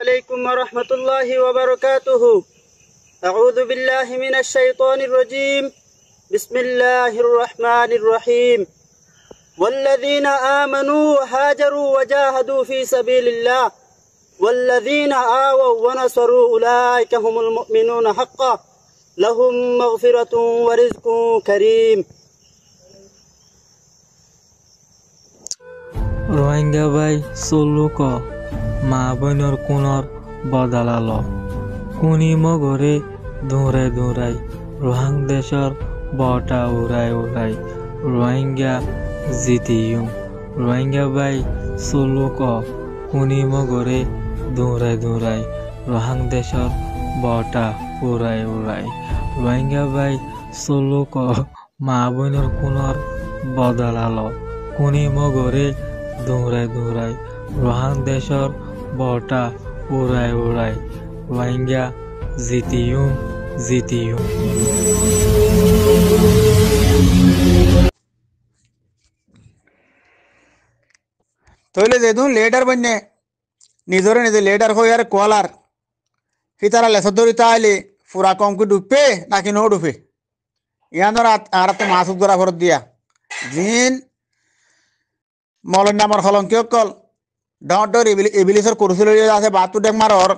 عليكم ورحمة الله وبركاته. أعوذ بالله من الشيطان الرجيم. بسم الله الرحمن الرحيم. والذين آمنوا وهاجروا وجاهدوا في سبيل الله والذين آووا ونصروا أولئك هم المؤمنون حقا لهم مغفرة ورزق كريم. রোহিঙ্গা ভাই চল্লুক মা বইনর কোনর বদালাল কুনি মগরে দৌড়াই দৌড়াই রোহাং দেশর বটা উড়াই উড়াই রোহিঙ্গা জিতিয়ুম রোহিঙ্গা ভাই চল্লুক কুনি মগরে দৌড়াই দৌড়াই রোহাং দেশর বটা উড়াই উড়াই রোহিঙ্গা ভাই চল্লুক মা বইনর কোনর বদালাল কুনি মগরে দৌড়াই দৌড়াই রোহাং দেশর বটা উড়াই উড়াই রোহিঙ্গা জিতিয়ুম জিতিয়ুম। তইলে যেদুন লেটার বন্যে নিজরে নিজে লেটার হয়ে আর কোয়ালার হিতারা লেসর ধরি তাইলে পুরা কমকে ডুববে নাকি নো ডুবে ইয়ানোর আর মাছ উদ্গরা ভরত দিয়া জিন মলন নামর হলঙ্কিয় কল ডর ইবিলিসর কুরুসুল আছে বাতু ডেক মারর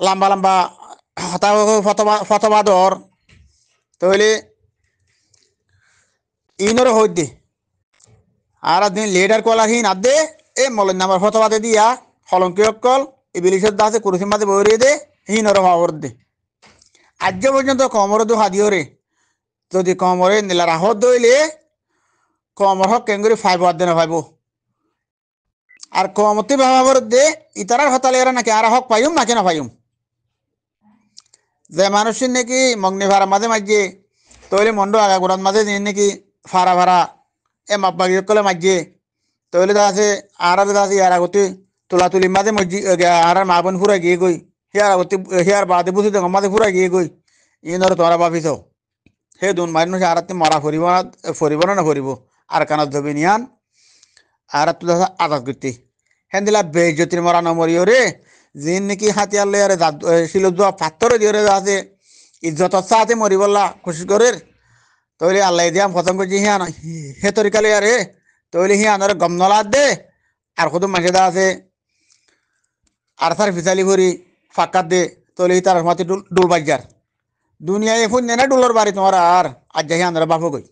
লম্বা লম্বা ফতবা দর তইলে ইনর হই দে আর দিন লেডার কলার হিন আদে এ মলন নামর ফতবাদে দিয়া হলঙ্কিয় কল ইবিলিসর দাসে কুরুসির মাঝে বইরে দে হিনর হওয়ার দে আজ পর্যন্ত কমর দু হাদিও রে যদি কমরে নীলা রাহত দইলে কমর হক কেঙ্গুরি ফাইব আদে না ফাইব আর কমতি ভাবার দে ইতারার হতালে এরা নাকি আর হক পাইম নাকি না পাইম যে মানুষের নাকি মগ্নি ভাড়া মাঝে মাঝে তৈলে মন্ড আগা গোড়ার মাঝে নাকি ফাড়া ভাড়া এ মাপবাগি কলে মাঝে তৈলে দা আছে আর আছে ইয়ার আগতে তোলা তুলি মাঝে মজি আর মা বোন ফুরা গিয়ে গই হিয়ার আগতে হিয়ার বাদে বুঝি দেখ মাঝে ফুরা গিয়ে গই ইনর তোরা ভাবিস হে দুন মানুষ আর মরা ফরিব না ফরিব আর কানত ধবি নিয়ান আর তুই আজাদ করতে হেন দিলা বেজ্যোতির মরা নমরিও রে জিন নাকি হাতিয়ার লয়ে আরে শিল দোয়া পাত্তর দিয়ে আছে ইজ্জত সাথে মরি বললা খুশি করে তৈলে আল্লাহ দিয়াম খতম করছি হিয়ান হে তরিকালে আরে তৈলে হিয়ান আর গমনলা দে আর কত মাসে দা আছে আর তার ফিসালি ভরি ফাঁকাত দে তৈলে তার মাতি ডুল বাজার দুনিয়ায় এখন না ডুলোর বাড়ি তোমার আর আজ যাই আন্দার বাপো গই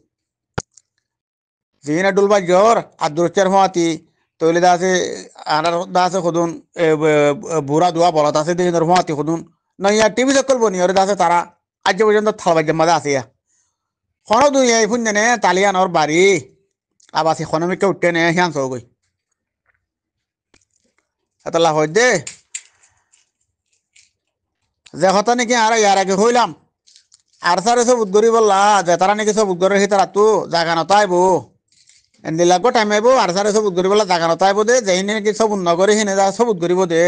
জিনা ডুল বাজার আর দুরচার মাতি তৈলে দা আছে আর দা আছে খুদুন বুড়া দোয়া বলত আছে দিনের মাতি খুদুন নইয়া টিভি সকল বনি ওরে দা আছে তারা আজ পর্যন্ত থাল বাজার মাঝে আছে কোনো দুনিয়া এখন নে তালিয়ানোর বাড়ি আবার ইকোনমিকে উঠতে নে হিয়ান সব গই এত লাভ হয় দে যে কথা নাকি আর ইয়ার আগে হইলাম আর স্যার সব উদ্গরি বললা যে তারা নাকি সব উদ্গরের হিতারা তো জাগা নতাইবো এন্দি লাগবো টাইম আইবো আর স্যার সব উদ্গরি বললা জাগা নতাইবো দে যেই নাকি সব নগরে হিনে যা সব উদ্গরিব দে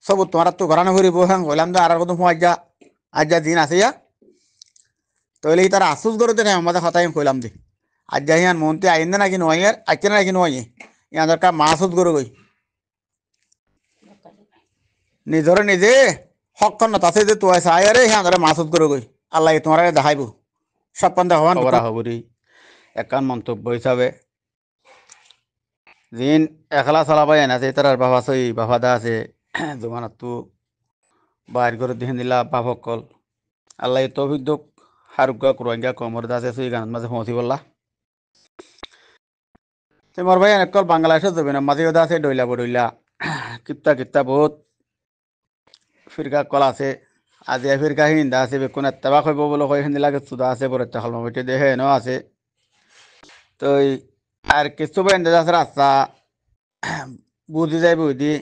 সব তোমার তো ঘরানো ঘুরিব হ্যাঁ হইলাম দে আর কত আজ যা দিন আছে ইয়া তইলে তারা আফসোস করে দে আমাদের কথাই কইলাম দে আজ যাই ইয়ান মন্ত্রী আইন নাকি নয় আর আইতে নাকি নয় ইয়ান দরকার মাসুদ করে গই নিজরে নিজে হকন তাছে যে তুই চাই আরে হ্যাঁ ধরে মাসুদ করে গই আল্লাহ তোমার দেখাইব সব পান দেখান করা হবরি একান মন্তব্য হিসাবে জিন একলা চালাবাই আছে তার বাবা সই বাবা দা আছে জমানত তো বাইর করে দিন দিলা বাপকল আল্লাহ তৌফিক দোক হারুকা কুরঙ্গা কমর দা আছে সই গান মাঝে পৌঁছি বললা তোমার ভাই একল বাংলাদেশে যাবে না মাঝে দা আছে ডইলা বডইলা কিত্তা কিত্তা বহুত ফিরকা কল আছে আজি ফিরকা হিন্দা আছে বেকুন এত্তাবা কইব বলে কই হিন্দি লাগে সুদা আছে বড় একটা হলমা বেটে দেহে ন আছে তো আর কিছু বেন্দা আছে রাস্তা বুঝি যাই বুঝি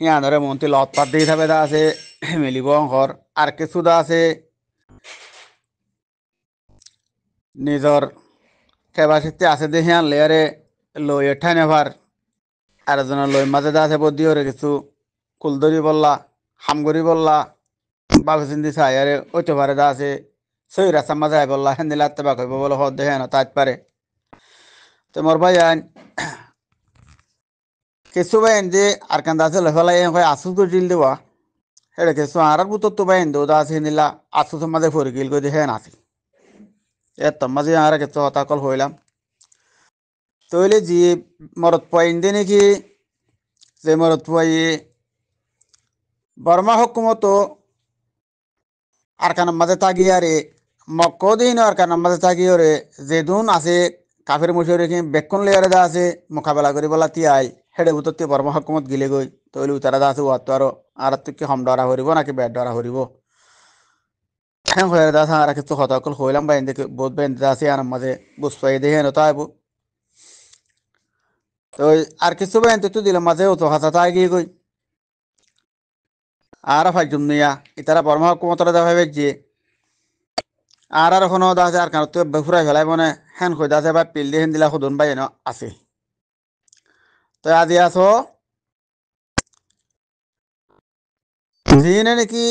হিয়া ধরে মন্ত্রী লতপাত দিয়ে থাকবে দা আছে মিলিব অঙ্কর আর কিছু দা আছে নিজর ক্যাপাসিটি আছে দেখে আনলে আরে লই এঠাই নেভার আর একজনের লই মাঝে দা আছে বদি হরে কিছু কুলদরি বললা হামগরি বললা বাবু চিন্তি চাই আরে ওইতে পারে দা আছে সই রাস্তার মাঝে আই বললা হেন দিলে আত্মা কইব বলে হদ দেখে না তাই পারে তো মোর ভাই আইন কিছু বাইন যে আর কান দাসে লেফালাই হয় আসু তো জিল দেওয়া হেড়ে কিছু আর বুতর তো বাইন দেও দাসে নিলা আসু সমাজে ফরিকিল করে হে নাসি মাঝে আর কিছু হতা কল হইলাম তইলে জি মরত পয়েন দে নাকি যে মরত পয়ে বর্মা হুকুমত আর কানার মাঝে তাগিয়ারে মক্কদিন আর কানার মাঝে তাগিয়রে যেদুন আছে কাফের মুশরে কি বেক্ষণ লেয়ারে দা আছে মোকাবেলা করি বলা তিয়াই হেডে বুততে বর্মা হুকুমত গিলে গই তইলে উতারা দা আছে ওয়াত আর তুই হম ডরা হরিব নাকি ব্যাট ডরা হরিব হ্যাঁ হয়ে দা আর কিছু হতা কল হইলাম বাইন দেখে বহুত বাইন দা আছে আর মাঝে বুঝ পাই দেখে নতা আইব তো আর কিছু বাইন তো দিলাম মাঝেও তো হাতা তাই গিয়ে গই আর ফাইজুম নিয়া ইতারা বর্মা হুকুমতরা দেখা ভাবে যে আর এখনো দাসে আর কারণ তো বেফুরাই ফেলাই মানে হেন কই দাসে বা পিল দিয়ে দিলা খুদন বাই এনে আছে তো আজি আছো যিনে নাকি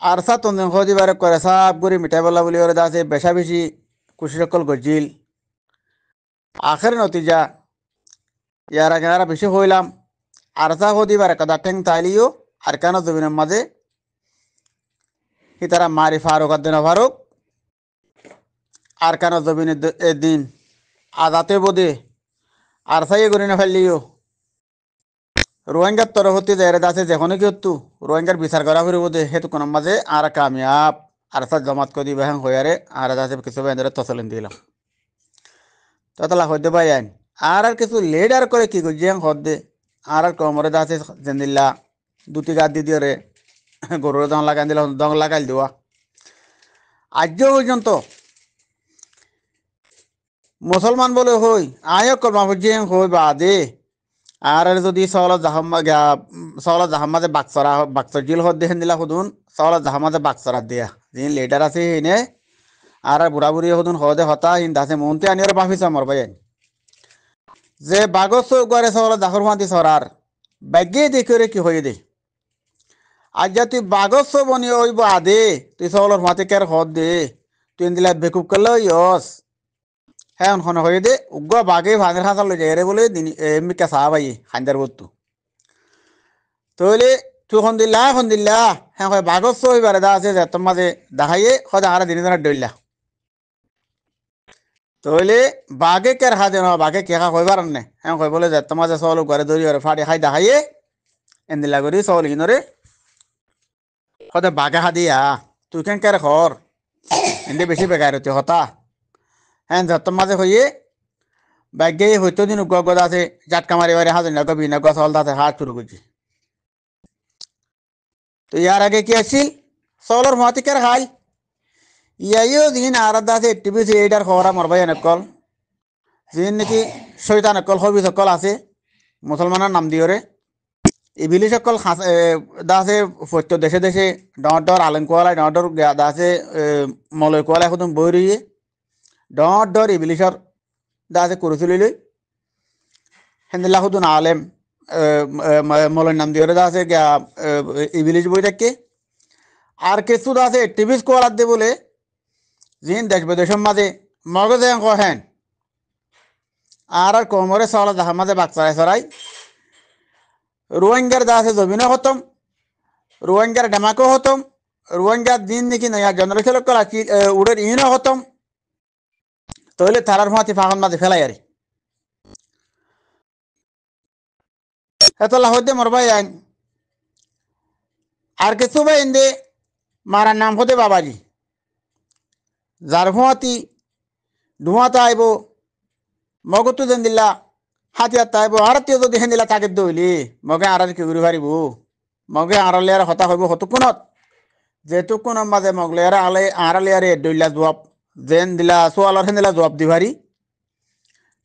আর সা তন্দন খোঁজি বারে করে সাপ করে মিঠাই বলা বলি ওরে দাসে বেশা বেশি খুশি সকল গজিল আখের নতিজা ইয়ার আগে আর বেশি হইলাম আর সা খোঁজি বারে কদা ঠেং তাইলিও আর কেন জমিনের মাঝে কি তারা মারি ফারুক আর দিন ফারুক আর কেন জমিনের দিন আদাতে বোধে আর সাইয়ে করে না ফেললিও রোহিঙ্গার তরফতি যাই আছে যখন কি হতো রোহিঙ্গার বিচার করা ফিরব দে হেতু কোন মাঝে আর কামিয়াব আর সাথে জমাত করে দিবে হ্যাঁ হয়ারে আর আছে কিছু বেঁধে তসলেন দিলাম ততলা হদ্দে ভাই আইন আর কিছু লেট আর করে কি করছি হদ দে আর কমরে আছে জেন্দিল্লা দুটি গাছ দি দিয়ে রে গরুর দং লাগাই দিলাম দং লাগাই দেওয়া আজ পর্যন্ত মুসলমান বলে হই আয় কর্মা বুঝি হই বা দে আর যদি সওলা জাহামাজে বাক্সর জিল হদ দেখেন দিলা সুদুন সওলা জাহামাজে বাক্সরা দিয়া যিনি লিডার আছে হিনে আর বুড়া বুড়ি সুদুন হদে হতা হিন দাসে মনতে আনি আর বাফিস আমার ভাই যে বাগস গরে সওলা জাহর ফাঁতি সরার ব্যাগে দেখে কি হয়ে দে আজ যা তুই বাগস বনি ওইব আদে তুই সওলার ফাঁতি কের হদ দে তুই দিলা বেকুব করলে ইয়স হ্যাঁ এখন হয়ে দে উগ্র বাঘে ভাঙের হাঁচা লই যায় রে বলে এমনি কেঁচা পাই হান্দার বস্তু তইলে তুই খন দিল্লা হ্যাঁ হয় বাঘর হইবারে দা আছে যে তোমার মাঝে দেখাইয়ে সদা হারা দিনে দিনে ডইলা তইলে বাঘে কের হাতে ন বাঘে কেখা হইবার নে হ্যাঁ হয় বলে যে তোমার মাঝে চল ঘরে ধরি ফাড়ি খাই দেখাইয়ে এন্দিলা করি চল কিনরে সদা বাঘে হা দিয়া তুই কেন কের খর এনে বেশি বেকার হতে হতা হ্যাঁ যত্তম মাঝে হইয়ে ব্যাগে হইতো দিন গদ আছে জাটকা মারি বাড়ি হাজার না বিনা গছ হল দাতে হাত শুরু করছি তো ইয়ার আগে কি আসছিল চলর মহাতিকার খাই ইয়াইও দিন আর দাসে টিভি এইটার খবর আমার ভাই অনেকল যিনি নাকি শৈতান অকল হবি সকল আছে মুসলমানের নাম দিয়রে ইবিলি সকল দাসে ফত্য দেশে দেশে ডর ডর আলং কোয়ালাই ডর ডর দাসে মলয় কোয়ালাই এখন বই রইয়ে ডর ডর ইবিলিশর দাসে কুরুচুলি লই হেন্দিল্লা খুদুন আলেম মলয় নাম দিয়ে আছে ইবিলিশ বই থাকে আর কিছু আছে টিভি স্কোয়ার দে বলে যিন দেশ বিদেশের মাঝে মগজে কহেন আর কোমরে চলা যাহার মাঝে বাচ্চারাই চড়াই রোহিঙ্গার দা আছে জমিনও হতম রোহিঙ্গার ডেমাকো হতম রোহিঙ্গার দিন নাকি নয়া জেনারেশন উড়ের ইনও হতম তইলে তারার মাতি ফাঁকন মাঝে ফেলাই আরে এতলা হইতে মোর ভাই আইন আর কিছু ভাই ইন্দে মারার নাম হতে বাবাজি যার ফুঁয়াতি ধোঁয়াতে আইব মগতো যেন দিলা হাতিয়ার তাইব আরতীয় যদি হেন দিলা তাকে দইলি মগে আর কি ঘুরি পারিব মগে আড়ালে আর হতা হইব হতুকুনত যেটুকুন মাঝে মগলে আর আলে আড়ালে আর দইলা জবাব যেন দিলা সোয়ালর হেন দিলা জবাব দি পারি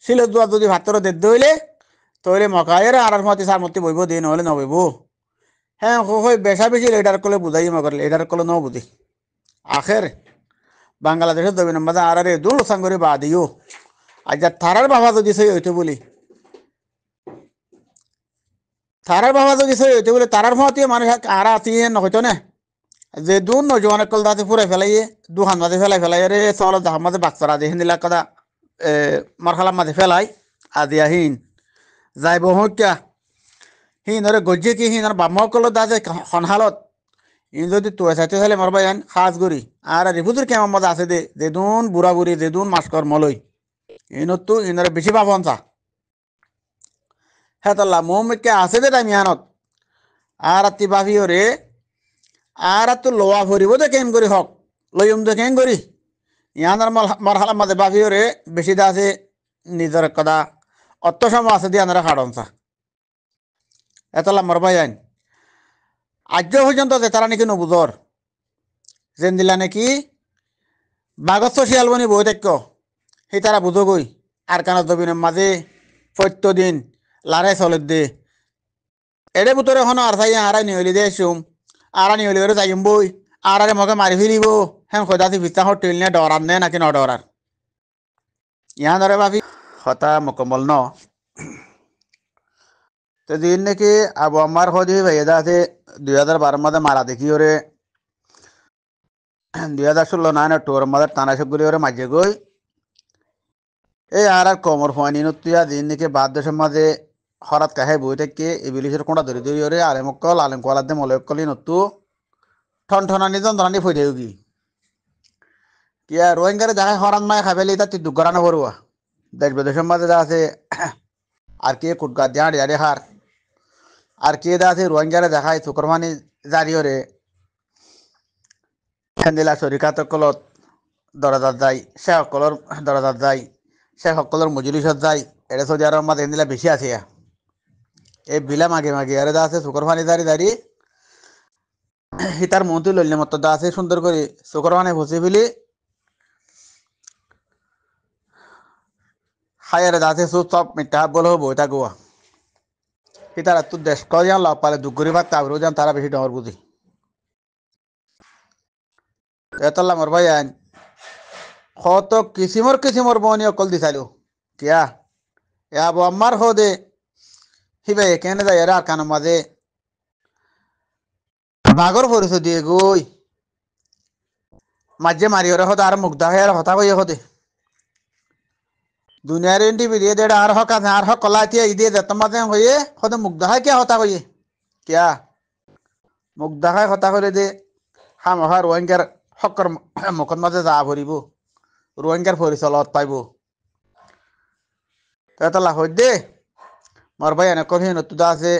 শিল জবাব যদি ভাতর দে দইলে তইলে মকায়ের আর মতি সার মতি বইব দিন হলে নবইব হ্যাঁ হই বেশা বেশি লিডার কলে বুঝাই মগর লিডার কলে ন বুঝি আখের বাংলাদেশের জমিনের মাঝে আর দুল সাঙ্গরে বা দিও আজ থারার বাবা যদি সই হইতে বলি থারার বাবা যদি সই হইতে বলে তারার মতে মানুষ আর আতি নহইতো না যে দু নজওয়ান কল দাতে ফুরাই ফেলাইয়ে দুহান মাঝে ফেলাই ফেলাই রে চল জাহার মাঝে বাচ্চারা দিয়ে হিন্দিলা কথা মারখালার মাঝে ফেলাই আজি আহিন যাইব হত্যা হিনরে গজ্জে কি হিনর বামকলত আছে খনহালত ইন যদি তুই চাইতে চাইলে মরবা ইয়ান খাস গরি আর রিফুজুর কেমন মজা আছে দে যেদুন বুড়া বুড়ি যেদুন মাস্কর মলই ইনতো ইনরে বেশি পাবন চা হ্যাঁ তাল্লা মোমকে আছে দে টাইম ইয়ানত আর আত্মি বাভি ওরে আর তো লোয়া ভরিব দে কেন করি হক লইম দে কেন করি ইয়ানার মরহালা মাঝে বাভি ওরে বেশি দা আছে নিজের কদা অত সময় আছে দিয়ে আনারা খাড়ন চা এতলা মরবা যান আজ পর্যন্ত যে তারা নাকি নবুজর যেন দিলা নাকি বাগত শিয়াল বনি বই থাক সেই তারা বুঝগই আর কানত দবিনের মাঝে প্রত্যদিন লারে চলে দে এড়ে বুতরে হন আর চাই আড়াই নিহলি দে শুম আড়া নিহলি করে যাইম বই আড়ারে মগে মারি ফিরিব হেন খোদাতি ভিত্তা হোটেল নিয়ে ডরার নে নাকি নডরার ইয়া ধরে ভাবি হতা মোকাম্মল ন তো দিন নাকি আবু আমার হদি ভাইয়া আছে 2012 মধ্যে মারা দেখি ওরে 2016 নাইন অক্টোবর মধ্যে টানাশগুলি ওরে মাঝে গই এই আর কমর ফানি নতুয়া দিন নাকি বাদ দেশের মাঝে হরাত কাহে বই থেকে ইবিলিশের কোঁটা ধরে ধরি ওরে আলেমকল আলেম কলাদে মলয়কলি নতু ঠন ঠনানি যন্ত্রণানি ফইতে কি কিয়া রোহিঙ্গারে দেখায় হরান মায় খাবেলি তা তুই দুগরানো পড়ুয়া দেশ বিদেশের মাঝে যা আছে আর কে কুটগা দিয়া ডিয়ারে হার আর কে দা আছে রোহিঙ্গারে দেখায় শুক্রমানি জারি ওরে হেন্দিলা শরিকাত কলত দরজাত যায় সে সকলের দরজাত যায় সে সকলের মজুরিসত যায় এটা সৌদি আরব মাঝে হেন্দিলা বেশি আছে এই বিলা মাগে মাগে আরে দা আছে শুক্রমানি জারি জারি হিতার মন্ত্রী লইলে মতো দা আছে সুন্দর করে শুক্রমানি বসে ফেলি হায়ারে দাসে সব সব মিথ্যা বলে বইটা গোয়া হিতারা তুই দেশ কয়ান লাভ পালে দুগুরি ভাত তাবরু যান তারা বেশি ডর বুঝি এতলা মর ভাই আইন কত কিসিমর বনি অকল দিছাইলো কিয়া এ আবু আমার হদে হিবে কেনে যায় এরা কান মাঝে বাগর পরিচয় দিয়ে গই মাঝে মারি ওরে হতে আর মুগ্ধা হয়ে আর হতা কইয়া হতে দুনিয়ার এন্টি বিরিয়ে দেড় আর হক আছে আর হক কলা দিয়ে ইদিয়ে যেত মাঝে হয়ে হতে মুগ্ধা হয় কে হতা কইয়ে কিয়া মুগ্ধা হয় হতা করে দে হাম হা রোহিঙ্গার হকর মুখত মাঝে যা ভরিব রোহিঙ্গার পরিচলত পাইব এতলা হই দে মর ভাই এনে কহি নতুদা আছে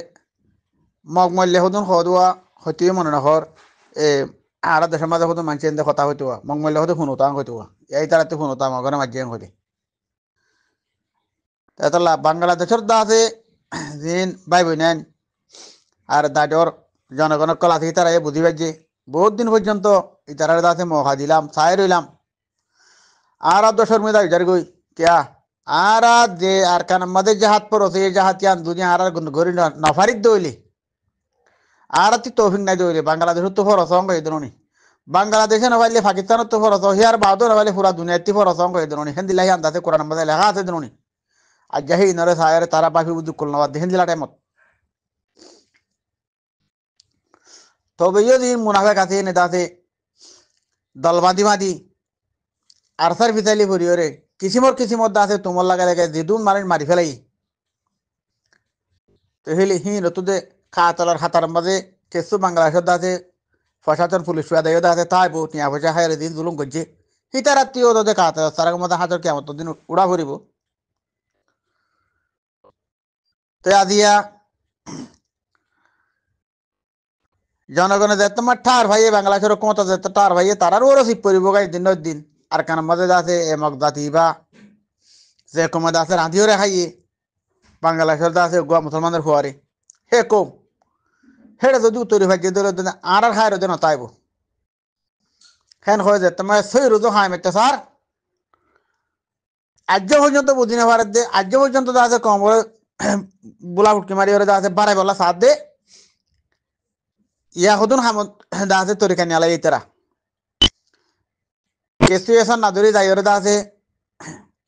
মগ মল্লে হদুন হদুয়া হইতে মনে নহর এ আর দেশের মাঝে হদুন মানছি এনে কথা হইতুয়া মগ মল্লে হদু শুনুতাম হইতুয়া এই তারাতে শুনুতাম অগরে মাঝে হইতে এতলা বাংলাদেশের দা আছে জিন ভাই বোনেন আর দাডর জনগণের কলা থেকে তারা এ বুঝি পাইছে বহুত দিন পর্যন্ত ইতারার দাসে মহা দিলাম চাই রইলাম আর দশর মেয়েদা ইজার গই কিয়া আর যে আর কান আমাদের জাহাত পড়ছে এই জাহাত ইয়ান দুনিয়া আর ঘড়ি নফারিক দইলি আর তুই তৌফিক নাই দইলি বাংলাদেশের তো ফরস অঙ্গ এই ধরনি বাংলাদেশে নবাইলে পাকিস্তানের তো ফরস হিয়ার বাদও নবাইলে পুরা দুনিয়াতে ফরস অঙ্গ এই ধরনি হেন্দিলাই আন্দাজে কোরআন মাঝে লেখা আছে ধরনি আর যাহি নরে সায়ারে তারা পাখি বুদ্ধি করল না হেন্দিলা টাইমত তবে যদি মুনাফেক আছে নেতা আছে দল বাঁধি বাঁধি আরসার ফিসাইলি ভরিওরে কিসিমর আছে তোমার লাগা লাগে যেদুন মারি ফেলাই তো হেলি হি নতুদে খাতলার হাতার মাঝে কেসু বাংলাদেশের দাসে প্রশাসন পুলিশ আদায় আছে তাই বউ টিয়া পয়সা হায়ারে দিন জুলুম করছে হিতা রাত্রি ও তোদের খাত তার মধ্যে হাজার কেমন দিন উড়া ভরিব তো আজিয়া জনগণের যেত তোমার ঠার ভাইয়ে বাংলাদেশের ক্ষমতা যেত ঠার ভাইয়ে তারারও ওরা শিব পরিব গাই দিন আর কান মাঝে আছে এমক জাতি বা যে কমে আছে রাঁধিও রে খাইয়ে বাংলাদেশের আছে গোয়া মুসলমানদের ফুয়ারে হে কম হেড়ে যদি উত্তরি ভাই যে দৌড় আর খায় রোদে নতাইব হেন হয়ে যায় তোমার সই রোজো খায় মেতে স্যার আজ পর্যন্ত বুঝি না ভারত দে আজ পর্যন্ত আছে কম করে বুলা ফুটকি মারি ওরে আছে বাড়াই বলা সাথ দে ইয়া হতুন হামত আছে তরিকা নিয়ালা এই তারা কেসু এসন নাদুরি যাই ওরে আছে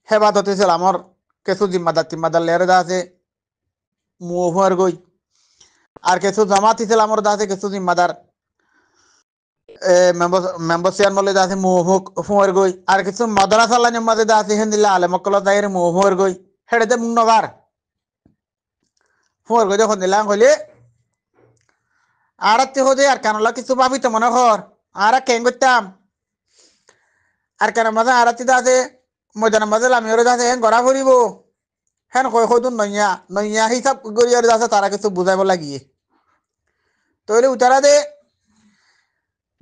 হেবাত হতেছিল আমার কেসু জিম্মাদার লেরে আছে মুহুয়ার গই আর কিছু জমা দিছিল আমার দাসে কিছু জিম্মাদার মেম্বার চেয়ারম্যান আছে মুহুক ফুয়ার গই আর কিছু মাদ্রাসা লাইনের মাঝে আছে হেন দিলে আলে মকল দায়ের মুহুয়ার গই হেড়ে দে মুন্নবার ফুয়ার গজে হন দিলাম হইলে আর হদে আর কানলা কিছু ভাবি তো মনে কর আর কেন করতাম আর কেন মাঝে আর আছে মজার মাঝে আমি ওরে আছে হেন গড়া ফুরিব হেন কয় কয়তুন নইয়া নইয়া হিসাব করি আর আছে তারা কিছু বুঝাইব লাগিয়ে তইলে উতারা দে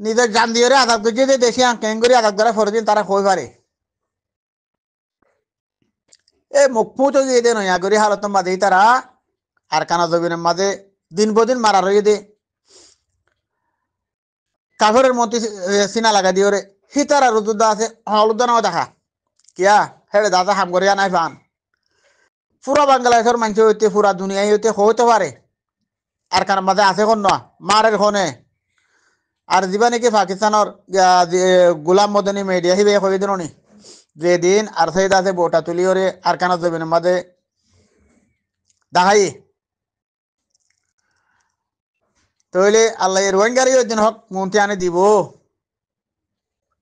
নিজের জান দিয়ে আজাদ করছে যে দেশে কেন করি আজাদ করা ফরে দিন তারা কই পারে এ মুখ তো দিয়ে দে নইয়া করি হালত মাঝে তারা আর কানা জমিনের মাঝে দিন বদিন মারা রয়ে দে কাফরের মধ্যে সিনা লাগা দিয়ে রে হিতার আর রুদুদা আছে হলুদা নাও দেখা কিয়া হেড়ে দাদা হাম করিয়া নাই পান পুরা বাংলাদেশের মানুষ হইতে পুরা দুনিয়ায় হইতে হইতে পারে আর কার মাঝে আছে কোন না মারের খনে আর দিবা নাকি পাকিস্তানের গোলাম মদনী মিডিয়া হিবে হয়ে দিন নি যেদিন আর সেই আছে বোটা তুলি ওরে আর কানা জমিনের মাঝে দেখাই তাহলে আল্লাহ রোহিঙ্গারি ওই দিন হক মন্ত্রী আনে দিব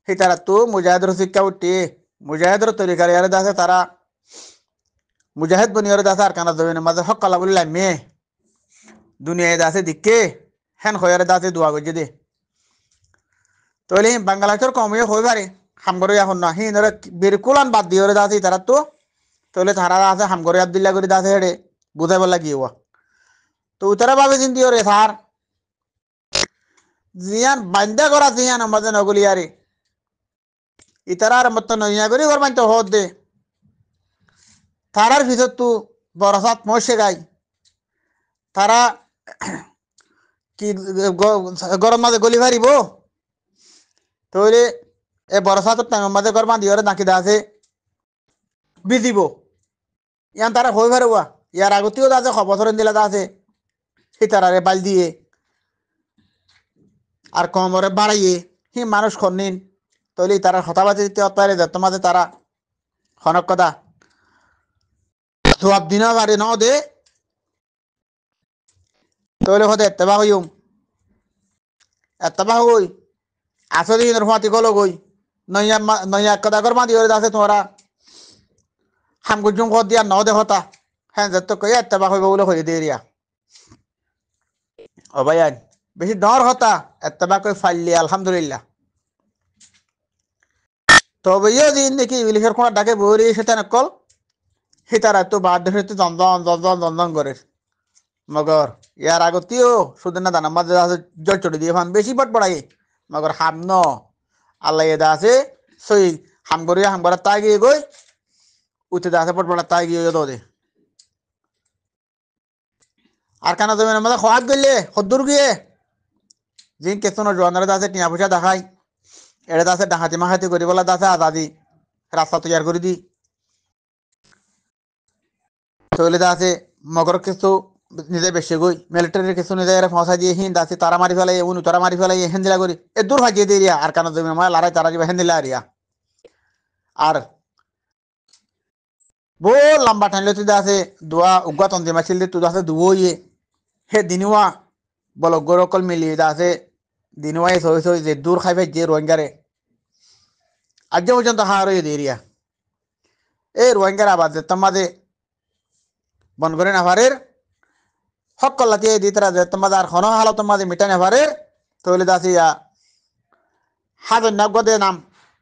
তারা তো মুজাহিদের শিক্ষা উঠে মুজাহিদের তরিকার ইয়ারে দাসে তারা মুজাহিদ বনিয়রে দাসে আর কানা জমিনের মাঝে হক কালা বলে লাইমে দুনিয়ায় দাসে দিকে হেন হয়ারে দাসে দোয়া করছে দে তাহলে বাংলাদেশের কমে হয়ে পারে হামগরে এখন না হিনরে বিরকুলান বাদ দিয়ে দাসে তারা তো তাহলে তারা আছে হামগরে আব্দুল্লাহ করে দাসে হেড়ে বুঝাই বলা কি হওয়া তো উতারা ভাবে চিন্তি ওরে স্যার জিয়ান বান্দা করা জিয়ান আমাদের নগলিয়ারে ইতারা আর মত নইয়া করি ওর মানতে হদ দে তারার ভিতর তু বরসাত মশে গাই তারা কি গরম মাঝে গলি ফারিব তাহলে এ বরসাতের টাইমের মাঝে গরম দিয়ে নাকি দাসে বিজিব ইয়ান তারা হয়ে ফারুয়া ইয়ার আগতেও দাসে খবর দিলা দাসে সেই তারারে বাল দিয়ে আর কমরে বাড়াইয়ে হি মানুষ খনিন তাহলে তারা হতাবাজি দিতে অত্যারে তোমাদের তারা খনক কথা জবাব দিনা পারে ন দে তাহলে হতে এত্তেবা হইম এত্তেবা হই আসলে ফাতি গলো গই নইয়া নইয়া কথা কর মা দিয়ে আছে তোমরা হামগুজুম দিয়া ন দে হতা হ্যাঁ যত কই এত্তেবা হইব বলে হয়ে দিয়ে রিয়া ও ভাই বেশি ডর হতা এত্তেবা কই ফাইলি আলহামদুলিল্লাহ তবে দিন নাকি ইংলিশের কোন ডাকে বই সেটা নকল হিতারা তো বাদ দেশে জন্দন জন্দন জন্দন করে মগর ইয়ার আগতেও সুদিন না দানা মাঝে আছে জল চড়ে দিয়ে ফান বেশি পট পড়াই মগর হাম ন আল্লাহ এদা আছে সই হাম করা তাই গিয়ে গই উঠে দা আছে পট পড়া তাই গিয়ে দে আর কানা জমিনের মধ্যে খোয়াত গেলে হদ্দুর গিয়ে জিন কেতন জোয়ানের দাসে টিয়া পয়সা দেখাই এটা দাসে ডাহাতি মাহাতি করি বলা দাসে আজাদি রাস্তা তৈয়ার করে দি তাহলে দাসে মগর কিছু নিজে বেশি গই মিলিটারির কিছু নিজে ফসা দিয়ে হিন দাসে তারা মারি ফেলাই উনি তারা মারি ফেলাই হেন্দিলা করি এ দূর ভাজিয়ে দিয়ে আর কানা জমিনের মধ্যে লড়াই তারা যাবে হেন্দিলা আরিয়া আর বো লম্বা টানলে তুই আছে দোয়া উগা তন্দি মাছিল তুই আছে দুয়ে হে দিনুয়া বলো গরকল মিলি আছে দিনুয়াই সই সই যে দূর খাইবে যে রোহিঙ্গারে আজ পর্যন্ত হার হয়ে দিয়ে এই রোহিঙ্গার আবাদ তোমাদে বন করে নাভারের হক কল্লাতে দি তারা যে তোমাদের আর হন হালো তোমাদের মিটা নাভারের তৈলে দাসি হাজার নাবগা দে নাম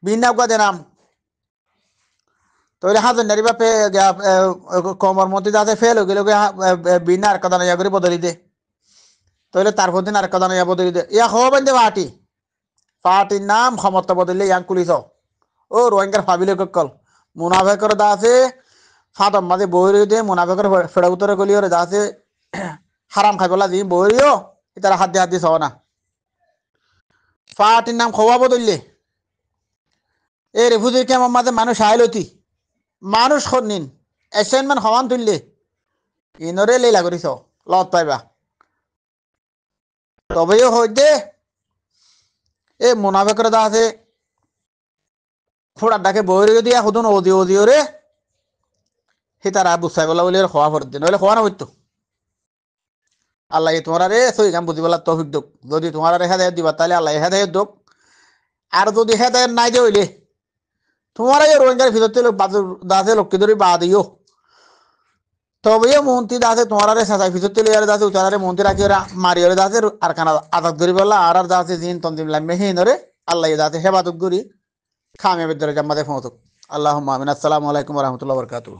বিন নাবগা দে নাম তৈলে হাজার নারী বাপে কমর মধ্যে দাসে ফেল গেলে বিনা আর কদান ইয়া করে বদলি দে তৈলে তারপর দিন আর কদান ইয়া বদলি দে ইয়া হওয়া বান্ধে পার্টির নাম ক্ষমতা বদলে ইয়াং পুলিশ ও রোহিঙ্গার ফাবিলে কল মুনাফেকর দাসে ফাঁদম মাঝে বই দে মুনাফেকর ফেড়া উত্তরে গলি ওরে দাসে হারাম খাইবলা দি বইও তারা হাত দিয়ে সহ না পার্টির নাম খোয়া বদললে এ রেফুজি কেমন মাঝে মানুষ আইলতি মানুষ নিন অ্যাসাইনমেন্ট সমান তুললে ইনরে লীলা করিস লত পাইবা তবেও হয় দে এ মুনাফেকর দাসে ফোড়ার ডাকে বই দিয়া সুদন অদিও রে সে তারা বুঝাই বলা বলে খোয়া ফর দিন নইলে খোয়া না হইতো আল্লাহ তোমার রে সই কাম বুঝি বলা তৌফিক দোক যদি তোমার হেদায়ত দিবা তাহলে আল্লাহ হেদায়ত দোক আর যদি হেদায়ত নাই দে হইলে তোমার এই রোহিঙ্গার ভিতর দাসে লোককে ধরে বা দিও তবে মন্ত্রী দাসে তোমার সাজাই ফিসত তুলে দাসে উচারে মন্ত্রী রাখি ওরা মারিওরে দাসে আর কানা আদাত করি বললা আর দাসে জিন তন্দিম লাম্মে হিনরে আল্লাহ দাসে হেবাতুক করি খামে বেদরে জাম্মাতে ফোঁতুক আল্লাহুম্মা আমিন। আসসালামু আলাইকুম ওয়া রাহমাতুল্লাহি ওয়া বারাকাতুহু।